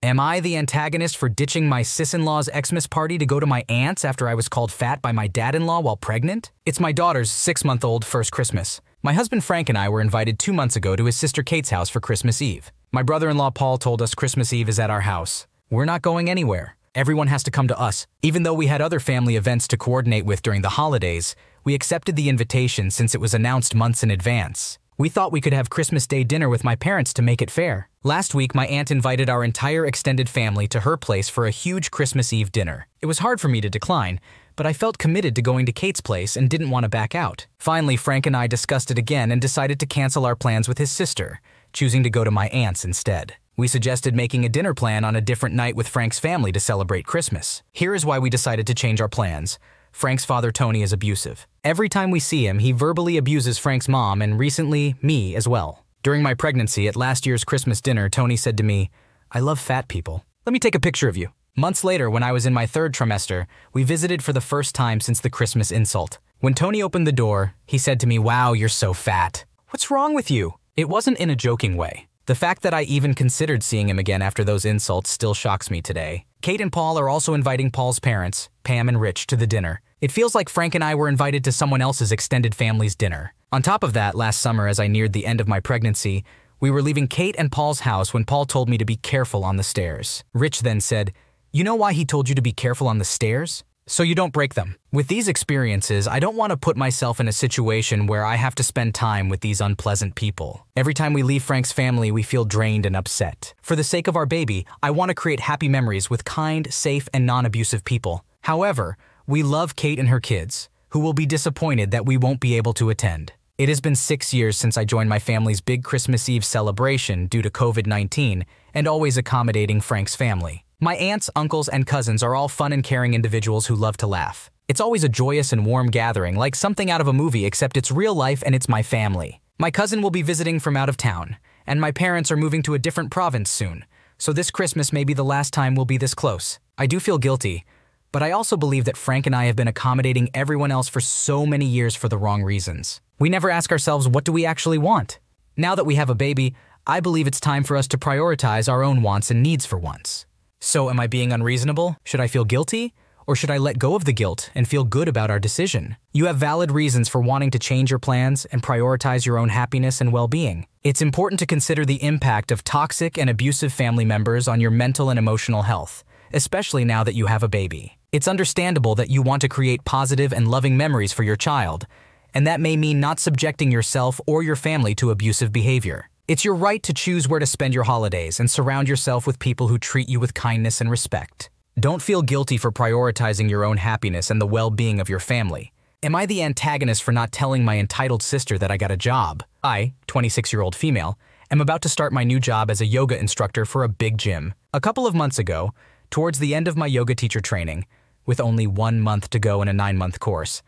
Am I the antagonist for ditching my sis-in-law's Xmas party to go to my aunt's after I was called fat by my dad-in-law while pregnant? It's my daughter's 6-month-old first Christmas. My husband Frank and I were invited 2 months ago to his sister Kate's house for Christmas Eve. My brother-in-law Paul told us Christmas Eve is at our house. We're not going anywhere. Everyone has to come to us. Even though we had other family events to coordinate with during the holidays, we accepted the invitation since it was announced months in advance. We thought we could have Christmas Day dinner with my parents to make it fair. Last week, my aunt invited our entire extended family to her place for a huge Christmas Eve dinner. It was hard for me to decline, but I felt committed to going to Kate's place and didn't want to back out. Finally, Frank and I discussed it again and decided to cancel our plans with his sister, choosing to go to my aunt's instead. We suggested making a dinner plan on a different night with Frank's family to celebrate Christmas. Here is why we decided to change our plans. Frank's father, Tony, is abusive. Every time we see him, he verbally abuses Frank's mom and recently, me as well. During my pregnancy, at last year's Christmas dinner, Tony said to me, "I love fat people. Let me take a picture of you." Months later, when I was in my 3rd trimester, we visited for the first time since the Christmas insult. When Tony opened the door, he said to me, "Wow, you're so fat. What's wrong with you?" It wasn't in a joking way. The fact that I even considered seeing him again after those insults still shocks me today. Kate and Paul are also inviting Paul's parents, Pam and Rich, to the dinner. It feels like Frank and I were invited to someone else's extended family's dinner. On top of that, last summer as I neared the end of my pregnancy, we were leaving Kate and Paul's house when Paul told me to be careful on the stairs. Rich then said, "You know why he told you to be careful on the stairs? So you don't break them." With these experiences, I don't want to put myself in a situation where I have to spend time with these unpleasant people. Every time we leave Frank's family, we feel drained and upset. For the sake of our baby, I want to create happy memories with kind, safe, and non-abusive people. However, we love Kate and her kids, who will be disappointed that we won't be able to attend. It has been 6 years since I joined my family's big Christmas Eve celebration due to COVID-19 and always accommodating Frank's family. My aunts, uncles, and cousins are all fun and caring individuals who love to laugh. It's always a joyous and warm gathering, like something out of a movie, except it's real life and it's my family. My cousin will be visiting from out of town, and my parents are moving to a different province soon, so this Christmas may be the last time we'll be this close. I do feel guilty, but I also believe that Frank and I have been accommodating everyone else for so many years for the wrong reasons. We never ask ourselves, what do we actually want? Now that we have a baby, I believe it's time for us to prioritize our own wants and needs for once. So am I being unreasonable? Should I feel guilty? Or should I let go of the guilt and feel good about our decision? You have valid reasons for wanting to change your plans and prioritize your own happiness and well-being. It's important to consider the impact of toxic and abusive family members on your mental and emotional health, especially now that you have a baby. It's understandable that you want to create positive and loving memories for your child, and that may mean not subjecting yourself or your family to abusive behavior. It's your right to choose where to spend your holidays and surround yourself with people who treat you with kindness and respect. Don't feel guilty for prioritizing your own happiness and the well-being of your family. Am I the antagonist for not telling my entitled sister that I got a job? I, 26-year-old female, am about to start my new job as a yoga instructor for a big gym. A couple of months ago, towards the end of my yoga teacher training, with only 1 month to go in a 9-month course,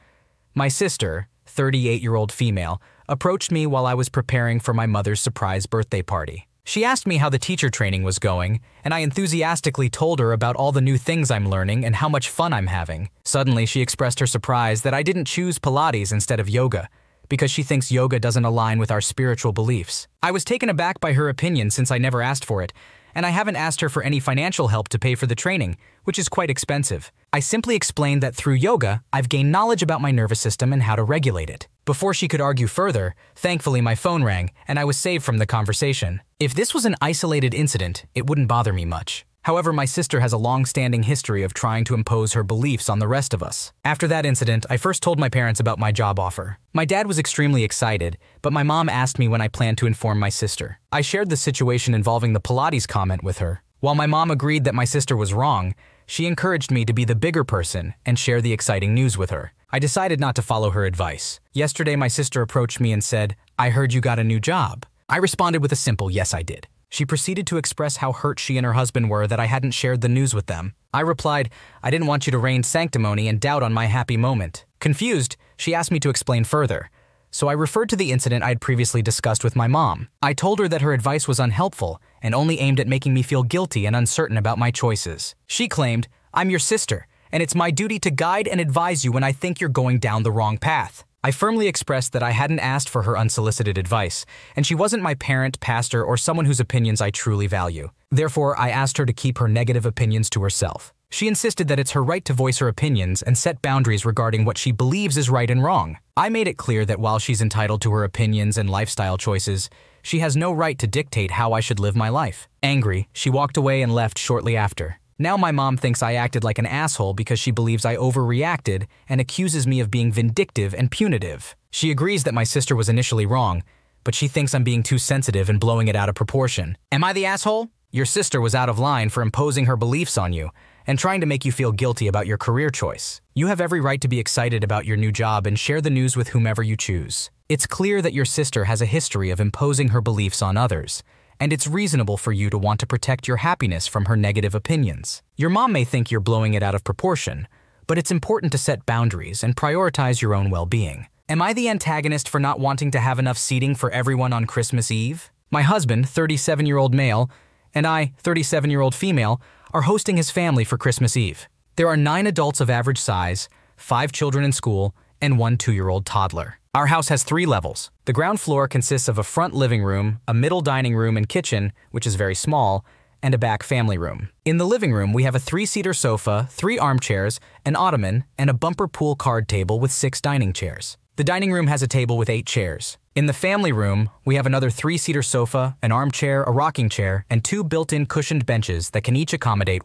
my sister, 38-year-old female, approached me while I was preparing for my mother's surprise birthday party. She asked me how the teacher training was going, and I enthusiastically told her about all the new things I'm learning and how much fun I'm having. Suddenly, she expressed her surprise that I didn't choose Pilates instead of yoga, because she thinks yoga doesn't align with our spiritual beliefs. I was taken aback by her opinion since I never asked for it, and I haven't asked her for any financial help to pay for the training, which is quite expensive. I simply explained that through yoga, I've gained knowledge about my nervous system and how to regulate it. Before she could argue further, thankfully my phone rang and I was saved from the conversation. If this was an isolated incident, it wouldn't bother me much. However, my sister has a long-standing history of trying to impose her beliefs on the rest of us. After that incident, I first told my parents about my job offer. My dad was extremely excited, but my mom asked me when I planned to inform my sister. I shared the situation involving the Pilates comment with her. While my mom agreed that my sister was wrong, she encouraged me to be the bigger person and share the exciting news with her. I decided not to follow her advice. Yesterday, my sister approached me and said, "I heard you got a new job." I responded with a simple, "Yes, I did." She proceeded to express how hurt she and her husband were that I hadn't shared the news with them. I replied, "I didn't want you to rain sanctimony and doubt on my happy moment." Confused, she asked me to explain further. So I referred to the incident I had previously discussed with my mom. I told her that her advice was unhelpful and only aimed at making me feel guilty and uncertain about my choices. She claimed, "I'm your sister, and it's my duty to guide and advise you when I think you're going down the wrong path." I firmly expressed that I hadn't asked for her unsolicited advice, and she wasn't my parent, pastor, or someone whose opinions I truly value. Therefore, I asked her to keep her negative opinions to herself. She insisted that it's her right to voice her opinions and set boundaries regarding what she believes is right and wrong. I made it clear that while she's entitled to her opinions and lifestyle choices, she has no right to dictate how I should live my life. Angry, she walked away and left shortly after. Now my mom thinks I acted like an asshole because she believes I overreacted and accuses me of being vindictive and punitive. She agrees that my sister was initially wrong, but she thinks I'm being too sensitive and blowing it out of proportion. Am I the asshole? Your sister was out of line for imposing her beliefs on you and trying to make you feel guilty about your career choice. You have every right to be excited about your new job and share the news with whomever you choose. It's clear that your sister has a history of imposing her beliefs on others, and it's reasonable for you to want to protect your happiness from her negative opinions. Your mom may think you're blowing it out of proportion, but it's important to set boundaries and prioritize your own well-being. Am I the antagonist for not wanting to have enough seating for everyone on Christmas Eve? My husband, 37-year-old male, and I, 37-year-old female, are hosting his family for Christmas Eve. There are 9 adults of average size, 5 children in school, and 1 2-year-old toddler. Our house has 3 levels. The ground floor consists of a front living room, a middle dining room and kitchen, which is very small, and a back family room. In the living room, we have a 3-seater sofa, 3 armchairs, an ottoman, and a bumper pool card table with 6 dining chairs. The dining room has a table with 8 chairs. In the family room, we have another 3-seater sofa, an armchair, a rocking chair, and 2 built-in cushioned benches that can each accommodate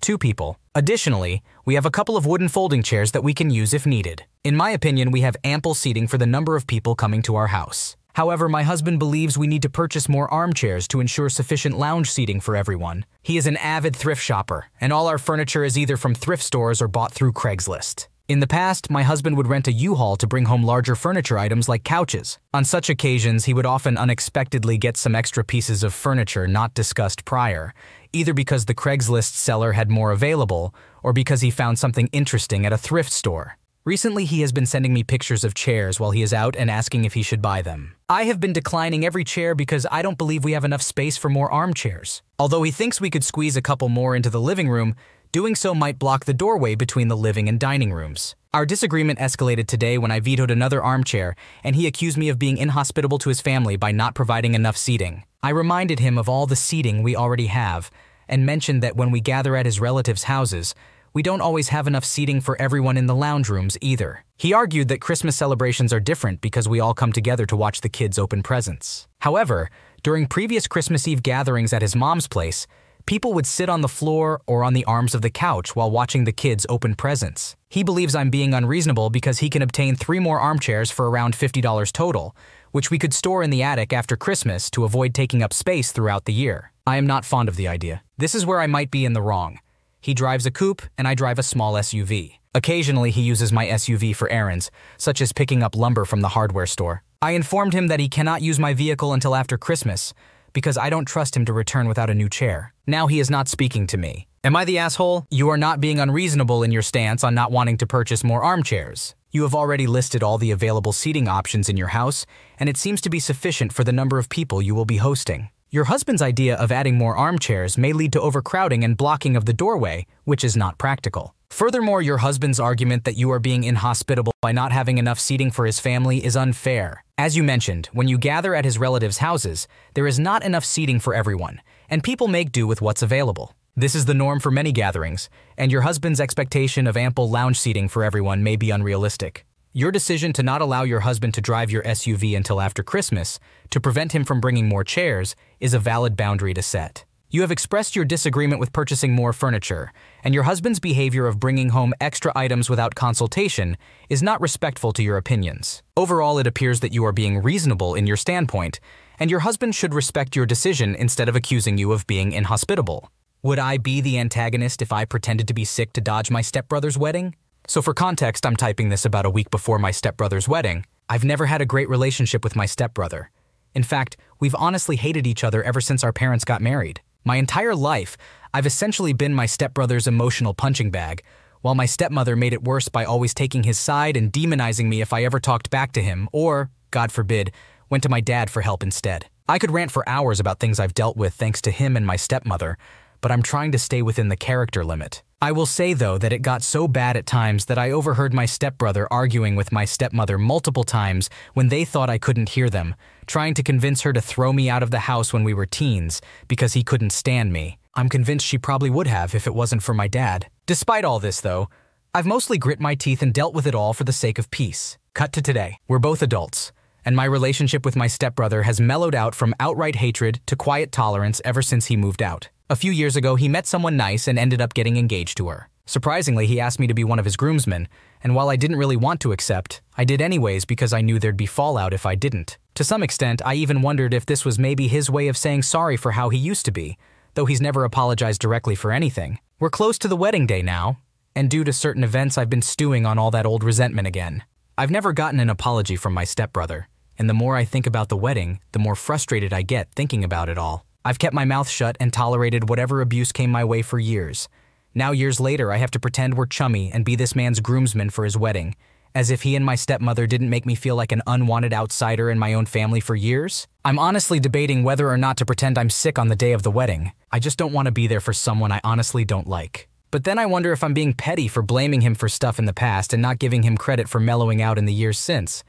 2 people. Additionally, we have a couple of wooden folding chairs that we can use if needed. In my opinion, we have ample seating for the number of people coming to our house. However, my husband believes we need to purchase more armchairs to ensure sufficient lounge seating for everyone. He is an avid thrift shopper, and all our furniture is either from thrift stores or bought through Craigslist. In the past, my husband would rent a U-Haul to bring home larger furniture items like couches. On such occasions, he would often unexpectedly get some extra pieces of furniture not discussed prior, either because the Craigslist seller had more available or because he found something interesting at a thrift store. Recently, he has been sending me pictures of chairs while he is out and asking if he should buy them. I have been declining every chair because I don't believe we have enough space for more armchairs. Although he thinks we could squeeze a couple more into the living room, doing so might block the doorway between the living and dining rooms. Our disagreement escalated today when I vetoed another armchair, and he accused me of being inhospitable to his family by not providing enough seating. I reminded him of all the seating we already have, and mentioned that when we gather at his relatives' houses, we don't always have enough seating for everyone in the lounge rooms either. He argued that Christmas celebrations are different because we all come together to watch the kids open presents. However, during previous Christmas Eve gatherings at his mom's place, people would sit on the floor or on the arms of the couch while watching the kids open presents. He believes I'm being unreasonable because he can obtain 3 more armchairs for around $50 total, which we could store in the attic after Christmas to avoid taking up space throughout the year. I am not fond of the idea. This is where I might be in the wrong. He drives a coupe and I drive a small SUV. Occasionally, he uses my SUV for errands, such as picking up lumber from the hardware store. I informed him that he cannot use my vehicle until after Christmas, because I don't trust him to return without a new chair. Now he is not speaking to me. Am I the asshole? You are not being unreasonable in your stance on not wanting to purchase more armchairs. You have already listed all the available seating options in your house, and it seems to be sufficient for the number of people you will be hosting. Your husband's idea of adding more armchairs may lead to overcrowding and blocking of the doorway, which is not practical. Furthermore, your husband's argument that you are being inhospitable by not having enough seating for his family is unfair. As you mentioned, when you gather at his relatives' houses, there is not enough seating for everyone, and people make do with what's available. This is the norm for many gatherings, and your husband's expectation of ample lounge seating for everyone may be unrealistic. Your decision to not allow your husband to drive your SUV until after Christmas, to prevent him from bringing more chairs, is a valid boundary to set. You have expressed your disagreement with purchasing more furniture, and your husband's behavior of bringing home extra items without consultation is not respectful to your opinions. Overall, it appears that you are being reasonable in your standpoint, and your husband should respect your decision instead of accusing you of being inhospitable. Would I be the antagonist if I pretended to be sick to dodge my stepbrother's wedding? So for context, I'm typing this about a week before my stepbrother's wedding. I've never had a great relationship with my stepbrother. In fact, we've honestly hated each other ever since our parents got married. My entire life, I've essentially been my stepbrother's emotional punching bag, while my stepmother made it worse by always taking his side and demonizing me if I ever talked back to him or, God forbid, went to my dad for help instead. I could rant for hours about things I've dealt with thanks to him and my stepmother, but I'm trying to stay within the character limit. I will say, though, that it got so bad at times that I overheard my stepbrother arguing with my stepmother multiple times when they thought I couldn't hear them, trying to convince her to throw me out of the house when we were teens because he couldn't stand me. I'm convinced she probably would have if it wasn't for my dad. Despite all this, though, I've mostly grit my teeth and dealt with it all for the sake of peace. Cut to today. We're both adults, and my relationship with my stepbrother has mellowed out from outright hatred to quiet tolerance ever since he moved out. A few years ago, he met someone nice and ended up getting engaged to her. Surprisingly, he asked me to be one of his groomsmen, and while I didn't really want to accept, I did anyways because I knew there'd be fallout if I didn't. To some extent, I even wondered if this was maybe his way of saying sorry for how he used to be, though he's never apologized directly for anything. We're close to the wedding day now, and due to certain events, I've been stewing on all that old resentment again. I've never gotten an apology from my stepbrother, and the more I think about the wedding, the more frustrated I get thinking about it all. I've kept my mouth shut and tolerated whatever abuse came my way for years. Now, years later, I have to pretend we're chummy and be this man's groomsman for his wedding, as if he and my stepmother didn't make me feel like an unwanted outsider in my own family for years. I'm honestly debating whether or not to pretend I'm sick on the day of the wedding. I just don't want to be there for someone I honestly don't like. But then I wonder if I'm being petty for blaming him for stuff in the past and not giving him credit for mellowing out in the years since.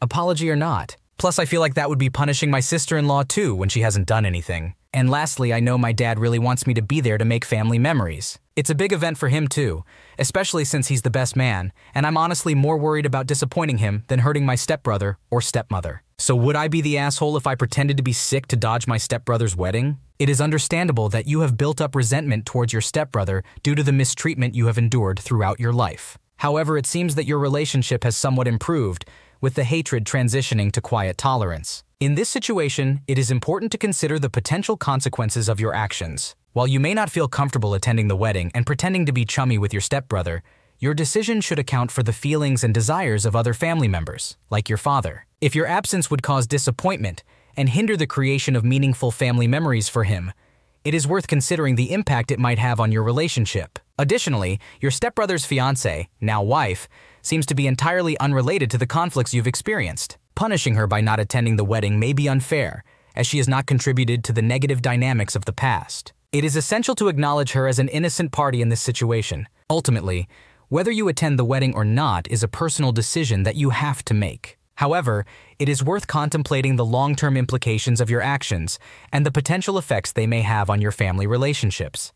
Apology or not. Plus, I feel like that would be punishing my sister-in-law too when she hasn't done anything. And lastly, I know my dad really wants me to be there to make family memories. It's a big event for him too, especially since he's the best man, and I'm honestly more worried about disappointing him than hurting my stepbrother or stepmother. So would I be the asshole if I pretended to be sick to dodge my stepbrother's wedding? It is understandable that you have built up resentment towards your stepbrother due to the mistreatment you have endured throughout your life. However, it seems that your relationship has somewhat improved, with the hatred transitioning to quiet tolerance. In this situation, it is important to consider the potential consequences of your actions. While you may not feel comfortable attending the wedding and pretending to be chummy with your stepbrother, your decision should account for the feelings and desires of other family members, like your father. If your absence would cause disappointment and hinder the creation of meaningful family memories for him, it is worth considering the impact it might have on your relationship. Additionally, your stepbrother's fiancée, now wife, seems to be entirely unrelated to the conflicts you've experienced. Punishing her by not attending the wedding may be unfair, as she has not contributed to the negative dynamics of the past. It is essential to acknowledge her as an innocent party in this situation. Ultimately, whether you attend the wedding or not is a personal decision that you have to make. However, it is worth contemplating the long-term implications of your actions and the potential effects they may have on your family relationships.